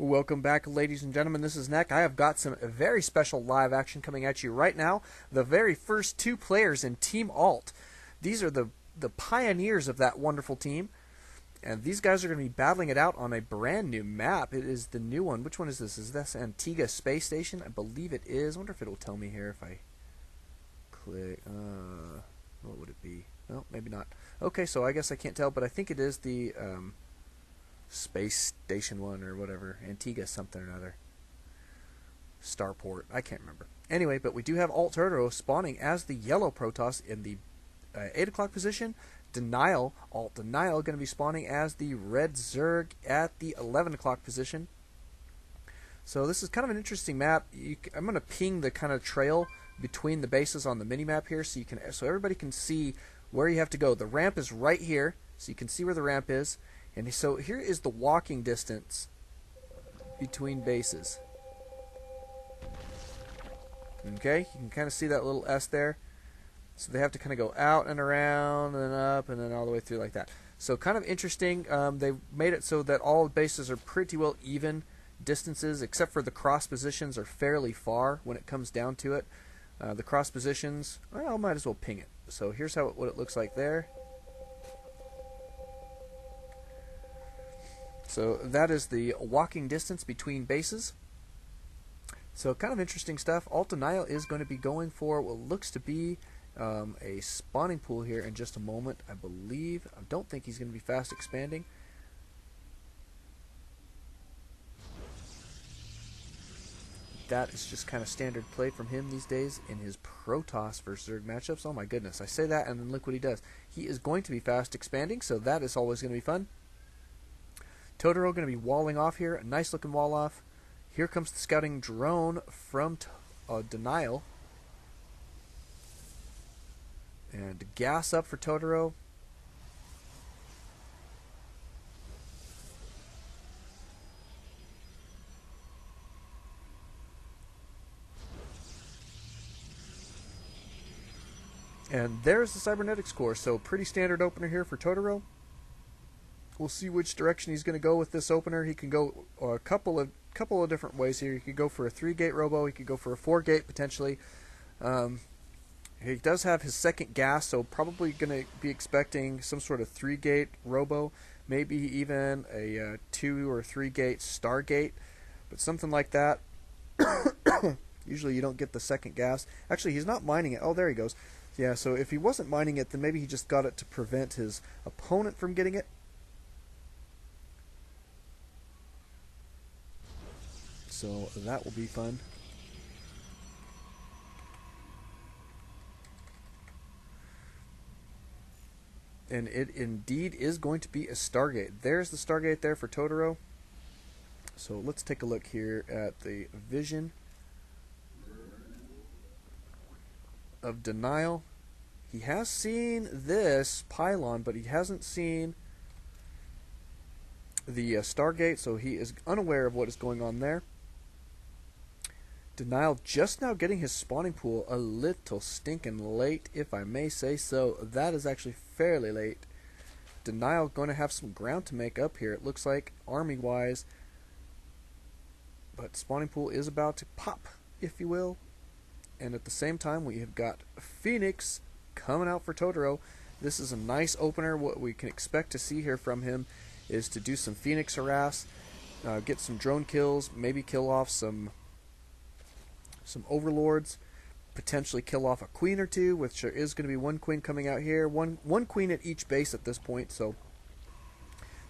Welcome back, ladies and gentlemen. This is Neck. I have got some very special live action coming at you right now. The very first two players in Team Alt. These are the pioneers of that wonderful team. And these guys are going to be battling it out on a brand new map. It is the new one. Which one is this? Is this Antigua Space Station? I believe it is. I wonder if it'll tell me here if I click. What would it be? Well, maybe not. Okay, so I guess I can't tell, but I think it is the Space Station 1 or whatever. Antigua something or another. Starport. I can't remember. Anyway, but we do have AltTotoro spawning as the yellow Protoss in the 8 o'clock position. AltDenial going to be spawning as the red Zerg at the 11 o'clock position. So this is kind of an interesting map. I'm going to ping the kind of trail between the bases on the mini-map here so everybody can see where you have to go. The ramp is right here, so you can see where the ramp is. And so here is the walking distance between bases. Okay, you can kind of see that little S there. So they have to kind of go out and around and then up and then all the way through like that. So kind of interesting. They've made it so that all bases are pretty well even distances, except for the cross positions are fairly far when it comes down to it. The cross positions, well, I might as well ping it. So here's what it looks like there. So that is the walking distance between bases. So kind of interesting stuff. AltDenial is going to be going for what looks to be a spawning pool here in just a moment, I believe. I don't think he's going to be fast expanding. That is just kind of standard play from him these days in his Protoss versus Zerg matchups. Oh my goodness, I say that and then look what he does. He is going to be fast expanding, so that is always going to be fun. Totoro going to be walling off here, a nice looking wall off. Here comes the scouting drone from Denial. And gas up for Totoro. And there's the cybernetics core, so pretty standard opener here for Totoro. We'll see which direction he's going to go with this opener. He can go a couple of different ways here. He could go for a 3-gate robo. He could go for a 4-gate potentially. He does have his second gas, so probably going to be expecting some sort of 3-gate robo, maybe even a 2 or 3-gate Stargate, but something like that. Usually you don't get the second gas. Actually, he's not mining it. Oh, there he goes. Yeah, so if he wasn't mining it, then maybe he just got it to prevent his opponent from getting it. So that will be fun. And it indeed is going to be a Stargate. There's the Stargate there for Totoro. So let's take a look here at the vision of Denial. He has seen this pylon, but he hasn't seen the Stargate, so he is unaware of what is going on there. Denial just now getting his spawning pool a little stinking late, if I may say so. That is actually fairly late. Denial going to have some ground to make up here, it looks like, army-wise. But spawning pool is about to pop, if you will. And at the same time, we have got Phoenix coming out for Totoro. This is a nice opener. What we can expect to see here from him is to do some Phoenix harass, get some drone kills, maybe kill off some overlords, potentially kill off a queen or two, which there is going to be one queen coming out here, one queen at each base at this point. So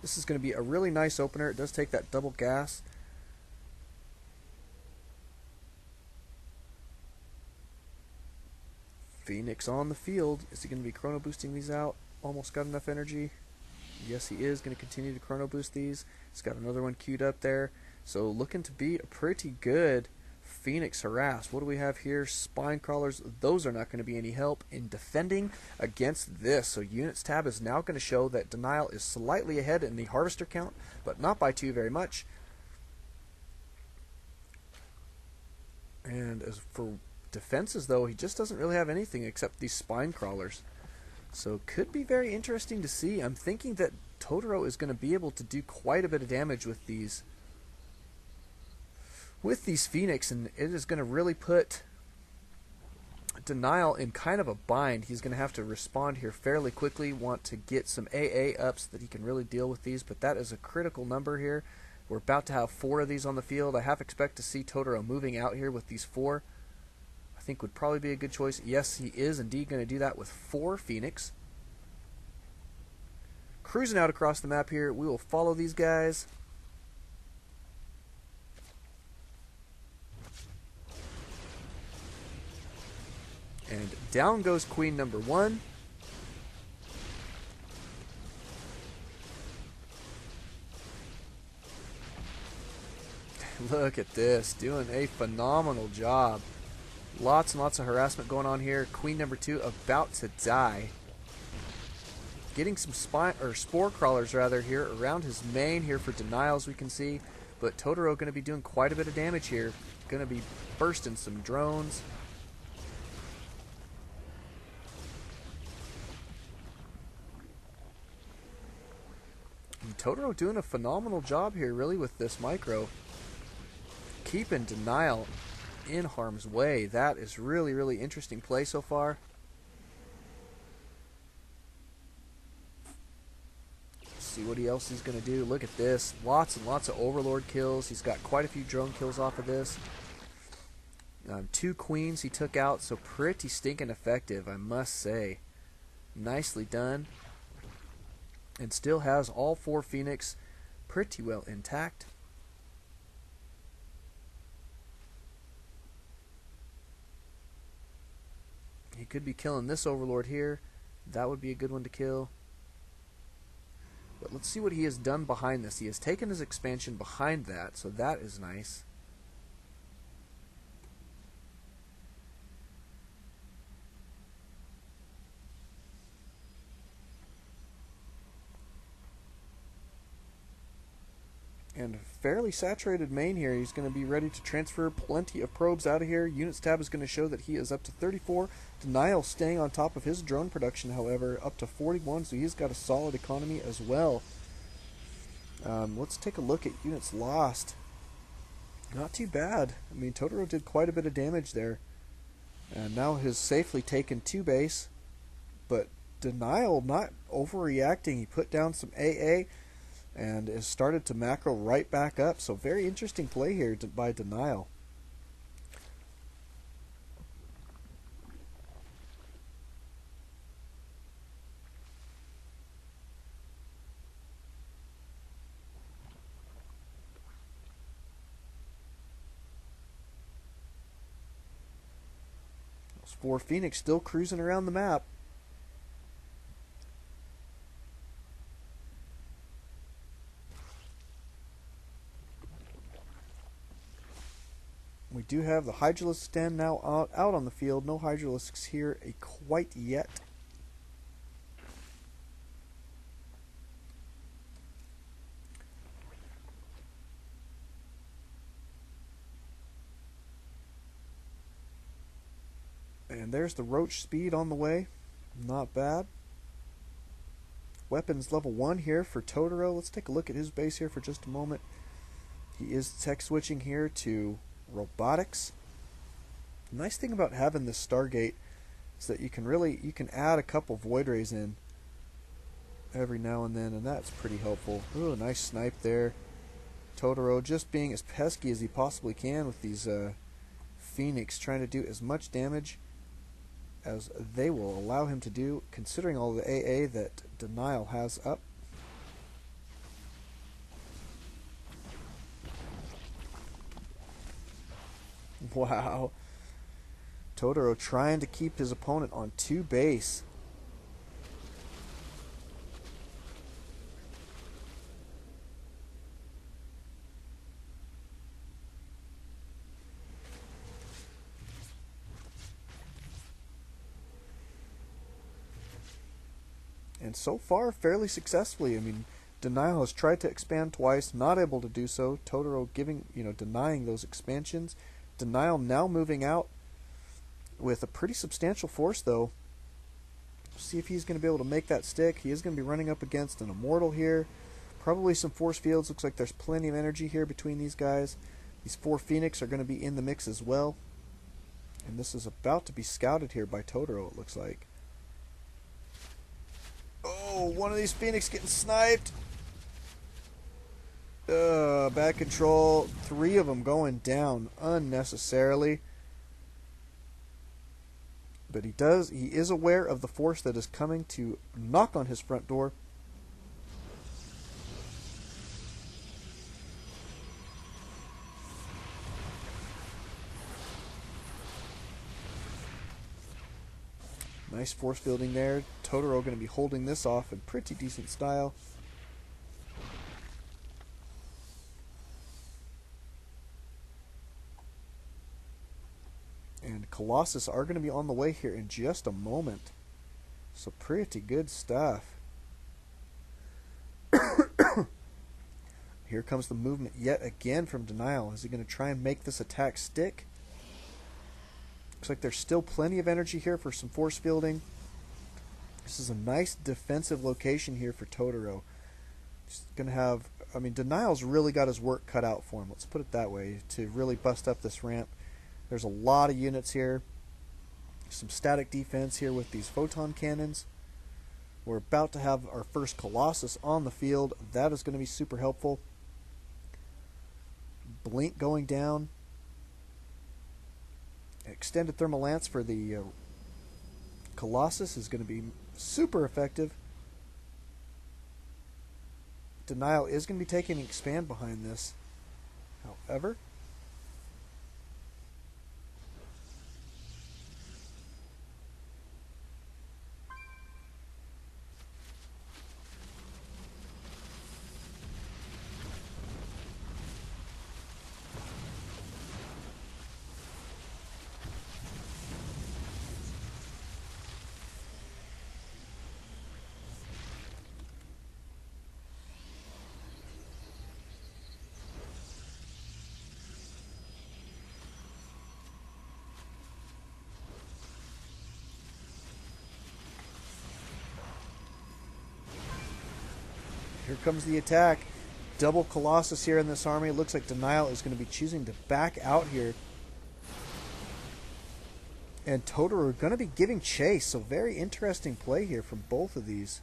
this is going to be a really nice opener. It does take that double gas. Phoenix on the field. Is he going to be chrono boosting these out? Almost got enough energy. Yes, he is going to continue to chrono boost these. He's got another one queued up there. So looking to be a pretty good Phoenix harass. What do we have here? Spine crawlers. Those are not going to be any help in defending against this. So units tab is now going to show that Denial is slightly ahead in the harvester count, but not by too very much. And as for defenses, though, he just doesn't really have anything except these spine crawlers. So could be very interesting to see. I'm thinking that Totoro is going to be able to do quite a bit of damage with these with these Phoenix, and it is going to really put Denial in kind of a bind. He's going to have to respond here fairly quickly, want to get some AA up so that he can really deal with these, but that is a critical number here. We're about to have 4 of these on the field. I half expect to see Totoro moving out here with these 4. I think would probably be a good choice. Yes, he is indeed going to do that with 4 Phoenix. Cruising out across the map here, we will follow these guys. And down goes queen number 1. Look at this, doing a phenomenal job. Lots and lots of harassment going on here. Queen number 2 about to die. Getting some spore crawlers rather here around his main here for Denial, as we can see. But Totoro going to be doing quite a bit of damage here. Going to be bursting some drones. And Totoro doing a phenomenal job here really with this micro. Keeping Denial in harm's way. That is really, really interesting play so far. Let's see what else he's going to do. Look at this. Lots and lots of Overlord kills. He's got quite a few drone kills off of this. 2 queens he took out, so pretty stinking effective, I must say. Nicely done. And still has all 4 Phoenix pretty well intact. He could be killing this Overlord here. That would be a good one to kill. But let's see what he has done behind this. He has taken his expansion behind that, so that is nice. And fairly saturated main here. He's going to be ready to transfer plenty of probes out of here. Units tab is going to show that he is up to 34. Denial staying on top of his drone production, however, up to 41, so he's got a solid economy as well. Let's take a look at units lost. Not too bad. I mean, Totoro did quite a bit of damage there. And now has safely taken 2 base. But Denial not overreacting. He put down some AA and has started to macro right back up. So very interesting play here by Denial. Those 4 Phoenix still cruising around the map. We do have the Hydralisk stand now out on the field. No Hydralisks here quite yet. And there's the Roach speed on the way. Not bad. Weapons level 1 here for Totoro. Let's take a look at his base here for just a moment. He is tech switching here to robotics. The nice thing about having this Stargate is that you can add a couple Void Rays in every now and then, and that's pretty helpful. Ooh, nice snipe there. Totoro just being as pesky as he possibly can with these Phoenix, trying to do as much damage as they will allow him to do, considering all the AA that Denial has up. Wow. Totoro trying to keep his opponent on 2 base. And so far, fairly successfully. I mean, Denial has tried to expand twice, not able to do so. Totoro denying those expansions. Denial now moving out with a pretty substantial force, though. See if he's going to be able to make that stick. He is going to be running up against an Immortal here. Probably some force fields. Looks like there's plenty of energy here between these guys. These 4 Phoenix are going to be in the mix as well. And this is about to be scouted here by Totoro, it looks like. Oh, one of these Phoenix getting sniped. Bad control. 3 of them going down unnecessarily. But he is aware of the force that is coming to knock on his front door. Nice force building there. Totoro going to be holding this off in pretty decent style. And Colossus are going to be on the way here in just a moment. So pretty good stuff. Here comes the movement yet again from Denial. Is he going to try and make this attack stick? Looks like there's still plenty of energy here for some force fielding. This is a nice defensive location here for Totoro. He's going to have, I mean, Denial's really got his work cut out for him. Let's put it that way, to really bust up this ramp. There's a lot of units here. Some static defense here with these photon cannons. We're about to have our first Colossus on the field. That is going to be super helpful. Blink going down. Extended thermal lance for the Colossus is going to be super effective. Denial is going to be taking an expand behind this. However, here comes the attack. Double Colossus here in this army. It looks like Denial is going to be choosing to back out here. And Totoro are going to be giving chase. So very interesting play here from both of these.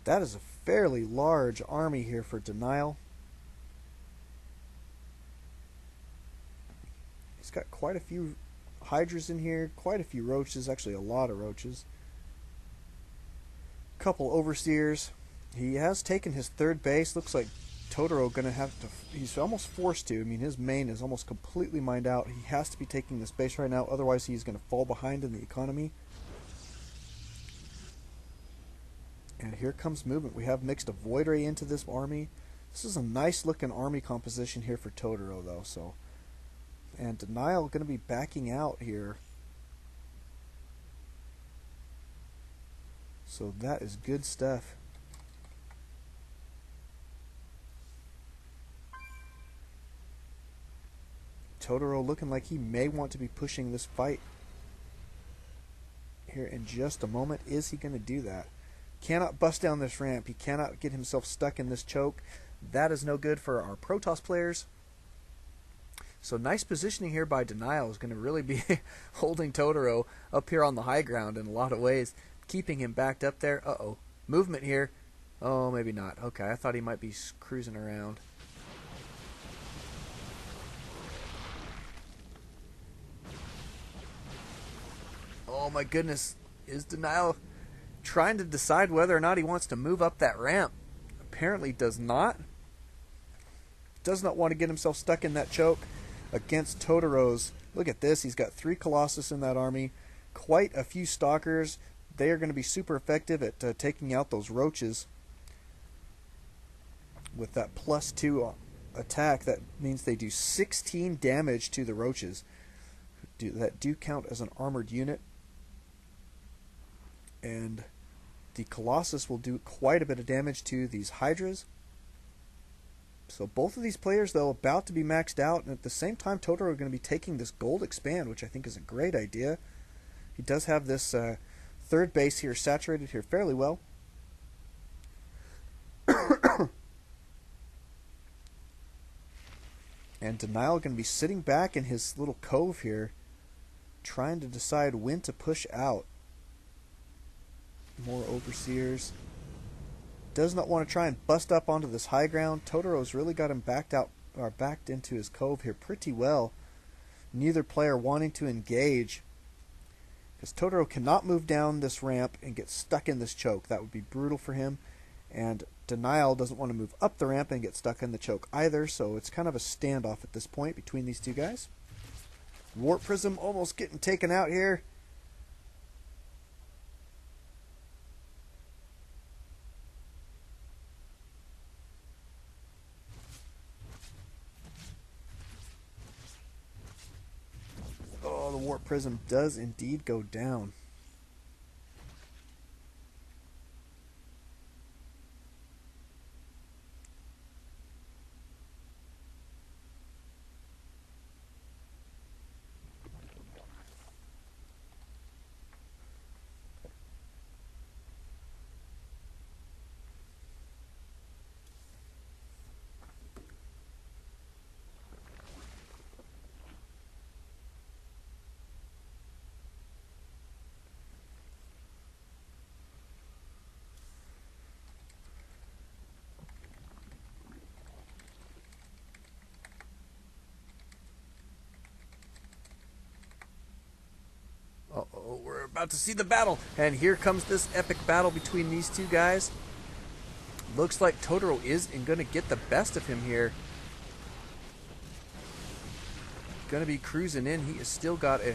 That is a fairly large army here for Denial. He's got quite a few Hydras in here, quite a few Roaches, actually a lot of Roaches. Couple Overseers. He has taken his 3rd base. Looks like Totoro going to have to, he's almost forced to. I mean, his main is almost completely mined out. He has to be taking this base right now, otherwise he's going to fall behind in the economy. And here comes movement. We have mixed a Void Ray into this army. This is a nice looking army composition here for Totoro though. So, and Denial going to be backing out here. So that is good stuff. Totoro looking like he may want to be pushing this fight here in just a moment. Is he going to do that? Cannot bust down this ramp. He cannot get himself stuck in this choke. That is no good for our Protoss players. So nice positioning here by Denial is going to really be holding Totoro up here on the high ground in a lot of ways. Keeping him backed up there. Uh-oh. Movement here. Oh, maybe not. Okay, I thought he might be cruising around. Oh my goodness. Is Denial trying to decide whether or not he wants to move up that ramp? Apparently does not. Does not want to get himself stuck in that choke against Totoro's. Look at this. He's got 3 Colossus in that army. Quite a few Stalkers. They are going to be super effective at taking out those Roaches. With that +2 attack, that means they do 16 damage to the Roaches. That do count as an armored unit. And the Colossus will do quite a bit of damage to these Hydras. So both of these players, though, about to be maxed out, and at the same time, Totoro is going to be taking this gold expand, which I think is a great idea. He does have this third base here saturated here fairly well. And Denial going to be sitting back in his little cove here, trying to decide when to push out. More Overseers. Does not want to try and bust up onto this high ground. Totoro's really got him backed into his cove here pretty well. Neither player wanting to engage, because Totoro cannot move down this ramp and get stuck in this choke. That would be brutal for him. And Denial doesn't want to move up the ramp and get stuck in the choke either, so it's kind of a standoff at this point between these two guys. Warp Prism almost getting taken out here. Oh, the Warp Prism does indeed go down. Uh-oh, we're about to see the battle. And here comes this epic battle between these two guys. Looks like Totoro is going to get the best of him here. Going to be cruising in. He has still got a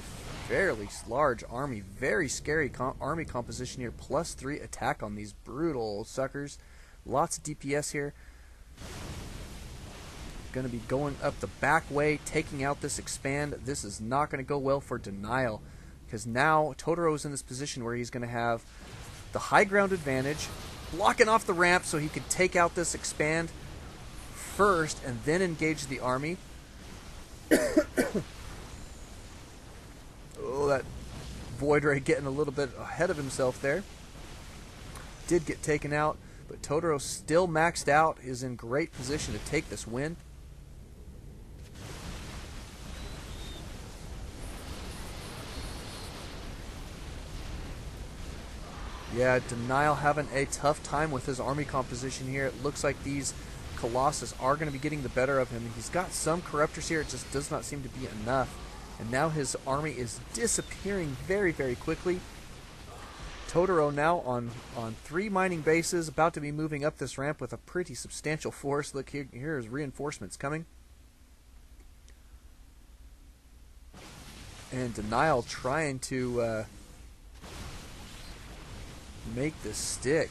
fairly large army. Very scary army composition here. +3 attack on these brutal suckers. Lots of DPS here. Going to be going up the back way, taking out this expand. This is not going to go well for Denial, because now Totoro is in this position where he's going to have the high ground advantage, blocking off the ramp so he could take out this expand first and then engage the army. Oh, that Void Ray getting a little bit ahead of himself there. Did get taken out, but Totoro still maxed out, is in great position to take this win. Yeah, Denial having a tough time with his army composition here. It looks like these Colossus are going to be getting the better of him. He's got some Corruptors here. It just does not seem to be enough. And now his army is disappearing very, very quickly. Totoro now on 3 mining bases, about to be moving up this ramp with a pretty substantial force. Look, here's reinforcements coming. And Denial trying to make this stick.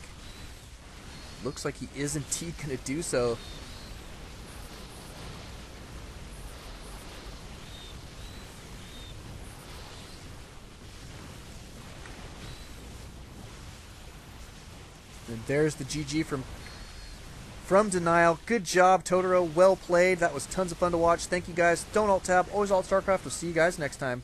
Looks like he is indeed going to do so. And there's the GG from Denial. Good job, Totoro. Well played. That was tons of fun to watch. Thank you guys. Don't alt tab. Always alt StarCraft. We'll see you guys next time.